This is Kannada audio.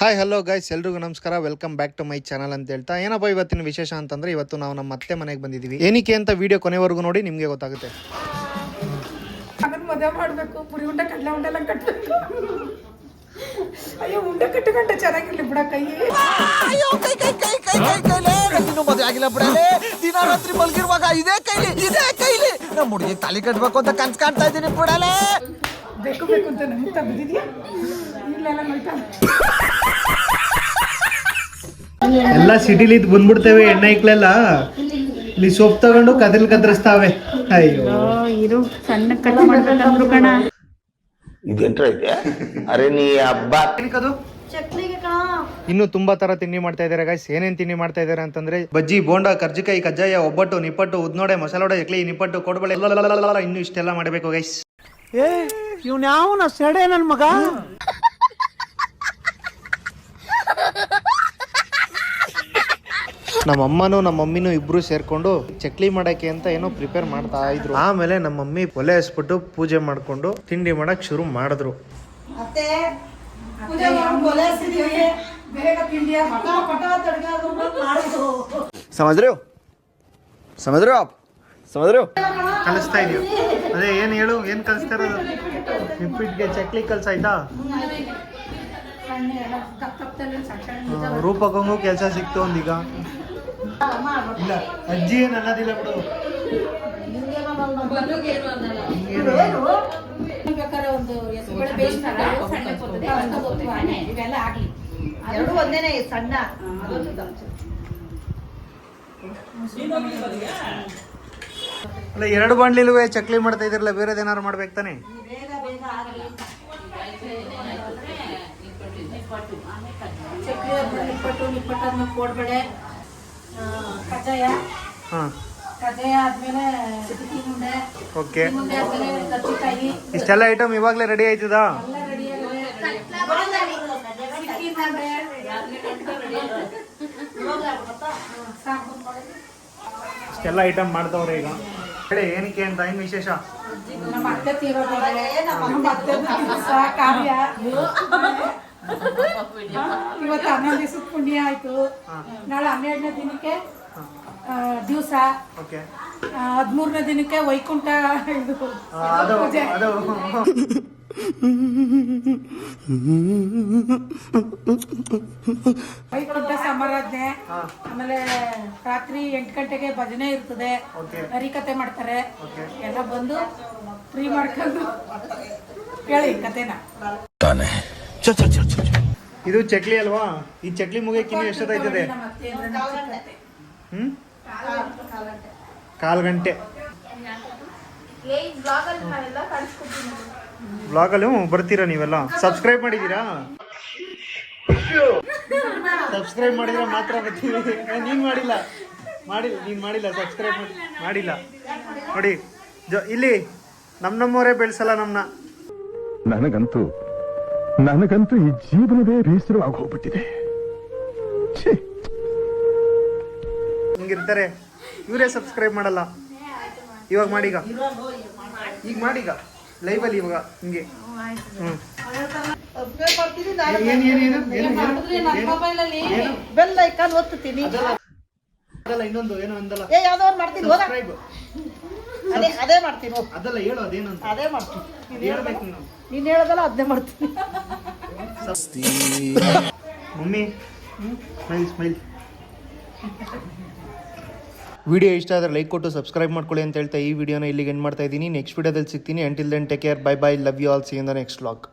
ಹಾಯ್ ಹಲೋ ಗೈಸ್, ಎಲ್ರಿಗೂ ನಮಸ್ಕಾರ. Welcome back to my channel ಅಂತ ಹೇಳ್ತಾ ಏನಪ್ಪ ಇವತ್ತಿನ ವಿಶೇಷ ಅಂತಂದ್ರೆ, ಇವತ್ತು ನಾವು ನಮ್ಮ ಅತ್ತೆ ಮನೆಗೆ ಬಂದಿದ್ದೀವಿ. ಏನಕ್ಕೆ ಅಂತ ವಿಡಿಯೋ ಕೊನೆವರೆಗೂ ನೋಡಿ, ನಿಮಗೆ ಗೊತ್ತಾಗುತ್ತೆ. ಅದನ್ನ ಮದುವೆ ಮಾಡಬೇಕು, ಪುರಿ ಉಂಡೆ ಕಡಲೆ ಉಂಡೆ ಎಲ್ಲ ಕಟ್ಟಬೇಕು. ಅಯ್ಯೋ, ಉಂಡೆ ಕಟ್ಟುಗಂಟ ಚೆನ್ನಾಗಿರ್ಲಿ ಬಿಡ ಕೈ. ಅಯ್ಯೋ ಕೈ ಕೈ ಕೈ ಕೈ ಕೈ ಕೈಲೇ ಇನ್ನೂ ಮದುವೆ ಆಗಿಲ್ಲ ಬಿಡಲೇ. ದಿನ ರಾತ್ರಿ ಮಲಗಿರುವಾಗ ಇದೇ ಕೈಲಿ ನಮ್ಮ ಹುಡುಗಿ ತಾಲಿ ಕಟ್ಬೇಕು ಅಂತ ಕನ್ಸು ಕಾಣ್ತಾ ಇದ್ದೀನಿ ಬಿಡಲೇ. ಬೇಕು ಬೇಕು ಅಂತ ನಂತ ಬಿದ್ದಿದ್ಯಾ ಇಲ್ಲೆಲ್ಲ ನೋಯ್ತಾ ಎಲ್ಲ ಸಿಟಿಲಿ ಇದ್ ಬಂದ್ಬಿಡ್ತೇವೆ. ಎಣ್ಣೆ ಇಕ್ಲೆಲ್ಲ ಇಲ್ಲಿ ಸೊಪ್ಪು ತಗೊಂಡು ಕದ್ರಿಸ್ತಾವೆ. ಅಯ್ಯೋ ಇರು, ಸಣ್ಣ ಕಟ್ ಮಾಡ್ಬೇಕಂದ್ರು ಕಣ. ಇದೆಂಟ್ರ ಇದೆ. ಅರೆ ನೀ ಹಬ್ಬ ಇನ್ನು ತುಂಬಾ ತರ ತಿಂಡಿ ಮಾಡ್ತಾ ಇದಾರೆ ಗೈಸ್. ಏನೇನ್ ತಿಂಡಿ ಮಾಡ್ತಾ ಇದಾರೆ ಅಂತಂದ್ರೆ, ಬಜ್ಜಿ, ಬೋಂಡಾ, ಕರ್ಜಿಕಾಯಿ, ಕಜ್ಜಾಯ, ಒಬ್ಬಟ್ಟು, ನಿಪ್ಪಟ್ಟು, ಉದ್ನೋಡೆ, ಮಸಾಲೋಡೆ, ಎಕ್ಲಿ, ನಿಪ್ಪಟ್ಟು, ಕೊಡಬಳೆ, ಇನ್ನು ಇಷ್ಟೆಲ್ಲ ಮಾಡಬೇಕು ಗೈಸ್. ಏ ಇವ್ನ ಯಾವನ ಸೆಡೆ ನನ್ ಮಗ. ನಮ್ಮ ಅಮ್ಮನೂ ನಮ್ಮ ಮಮ್ಮಿನೂ ಇಬ್ರು ಸೇರ್ಕೊಂಡು ಚಕ್ಲಿ ಮಾಡಕ್ಕೆ ಅಂತ ಏನೋ ಪ್ರಿಪೇರ್ ಮಾಡ್ತಾ ಇದ್ರು. ಆಮೇಲೆ ನಮ್ಮ ಮಮ್ಮಿ ಒಲೆ ಹಸ್ಬಿಟ್ಟು ಪೂಜೆ ಮಾಡ್ಕೊಂಡು ತಿಂಡಿ ಮಾಡಕ್ ಶುರು ಮಾಡಿದ್ರು. ಕಲಿಸ್ತಾ ಇದೀವಿ. ಅದೇ ಏನ್ ಹೇಳು, ಏನ್ ಕಲಿಸ್ತಾ ಇರೋದು? ನಿಪ್ಪಿಟ್ಗೆ ಚಕ್ಲಿ ಕಲ್ಸಾಯ್ತಾ? ರೂಪಕ್ಕಂಗೂ ಕೆಲಸ ಸಿಕ್ತು ಒಂದೀಗ. ಇಲ್ಲ ಅಜ್ಜಿ ಏನ್ ಅನ್ನೋದಿಲ್ಲ ಬಿಡು. ಅಲ್ಲ, ಎರಡು ಬಾಂಡ್ಲಿಲ್ವೇ ಚಕ್ಲಿ ಮಾಡ್ತಾ ಇದ್ರಲ್ಲ, ಬೇರೆದೇನಾರು ಮಾಡ್ಬೇಕು ತಾನೆ? ಕೋಡ್ಬಳೆ, ಕಜ್ಜಾಯ, ಕಜ್ಜಾಯ ಆದ್ಮೇಲೆ ಉಂಡೆ. ಓಕೆ, ಕರ್ಜಿಕಾಯಿ, ಇಷ್ಟೆಲ್ಲ ಐಟಮ್ ಇವಾಗ್ಲೇ ರೆಡಿ ಆಯ್ತದಾ? ಇಷ್ಟೆಲ್ಲ ಐಟಮ್ ಮಾಡ್ತವ್ರೆ ಈಗ. ಹೇಳಿ ಏನಕ್ಕೆ ಅಂತ, ಏನ್ ವಿಶೇಷ? ನಮ್ಮ ಅತ್ತೆ ತೀರೋದ್ರೆ, ನಮ್ಮ ಅತ್ತೆ ಕಾರ್ಯ ಇವತ್ತು 11 ದಿವಸದ ಪುಣ್ಯ ಆಯ್ತು. ನಾಳೆ 12ನೇ ದಿನಕ್ಕೆ ದಿವಸ, 13ನೇ ದಿನಕ್ಕೆ ವೈಕುಂಠ ಪೂಜೆ. ವೈಕುಂಠ ಸಮಾರಾಧನೆ. ಆಮೇಲೆ ರಾತ್ರಿ 8 ಗಂಟೆಗೆ ಭಜನೆ ಇರ್ತದೆ, ಹರಿಕತೆ ಮಾಡ್ತಾರೆ. ಎಲ್ಲ ಬಂದು ಫ್ರೀ ಮಾಡ್ಕೊಂಡು ಕೇಳಿ ಕತೆನ. ಇದು ಚಕ್ಲಿ ಅಲ್ವಾ? ಈ ಚಕ್ಲಿ ಮುಗಿಯಕ್ಕೆ ಇನ್ನು ಎಷ್ಟೊತ್ತಾಯ್ತದೆ? ಕಾಲ್ ಗಂಟೆ. ಬ್ಲಾಗಲ್ಲಿ ಬರ್ತೀರಾ ನೀವೆಲ್ಲ? ಸಬ್ಸ್ಕ್ರೈಬ್ ಮಾಡಿದೀರಾ? ಸಬ್ಸ್ಕ್ರೈಬ್ ಮಾಡಿದ್ರೆ ಮಾತ್ರ ಬರ್ತೀವಿ. ನೀನ್ ಮಾಡಿಲ್ಲ, ನೀನ್ ಮಾಡಿಲ್ಲ, ಸಬ್ಸ್ಕ್ರೈಬ್ ಮಾಡಿಲ್ಲ ನೋಡಿ. ಇಲ್ಲಿ ನಮ್ಮವರೇ ಬೆಳೆಸಲ್ಲ ನಮ್ಮನ್ನ. ನನಗಂತೂ ಈ ಜೀವನವೇ ಬೇಸರವಾಗಿ ಹೋಗ್ಬಿಟ್ಟಿದೆ. ಹಿಂಗಿರ್ತಾರೆ ಇವರೇ ಸಬ್ಸ್ಕ್ರೈಬ್ ಮಾಡಲ್ಲ. ಇವಾಗ ಮಾಡೀಗ, ಈಗ ಮಾಡೀಗ ಲೈವಲ್ಲಿ ಇವಾಗ ಹಿಂಗೆ. ಬೆಲ್ ಐಕಾನ್ ಒತ್ತುತ್ತೀನಿ. ಅದಲ್ಲ, ಇನ್ನೊಂದು ಏನೋ ಅಂದಲ್ಲ, ಯಾವ್ದೋ ಒಂದು ಮಾಡ್ತೀನಿ. ಅದೇ ಮಾಡ್ತೀನಿ. ಅದಲ್ಲ, ಹೇಳು ಅದೇನು. ಅದೇ ಮಾಡ್ತೀನಿ. ಹೇಳ್ಬೇಕು ನೀನ್ ಹೇಳೋದಲ್ಲ ಅದನ್ನೇ ಮಾಡ್ತೀನಿ. Mummy smile. ವಿಡಿಯೋ ಇಷ್ಟ ಆದರೆ ಲೈಕ್ ಕೊಟ್ಟು ಸಬ್ಸ್ಕ್ರೈಬ್ ಮಾಡ್ಕೊಳ್ಳಿ ಅಂತ ಹೇಳ್ತಾ ಈ ವಿಡಿಯೋನ ಇಲ್ಲಿಗೆ ಎಂಡ್ ಮಾಡ್ತಾ ಇದ್ದೀನಿ. ನೆಕ್ಸ್ಟ್ ವಿಡಿಯೋದಲ್ಲಿ ಸಿಗ್ತೀನಿ. Until then take care, bye bye, love you all, see in the next vlog.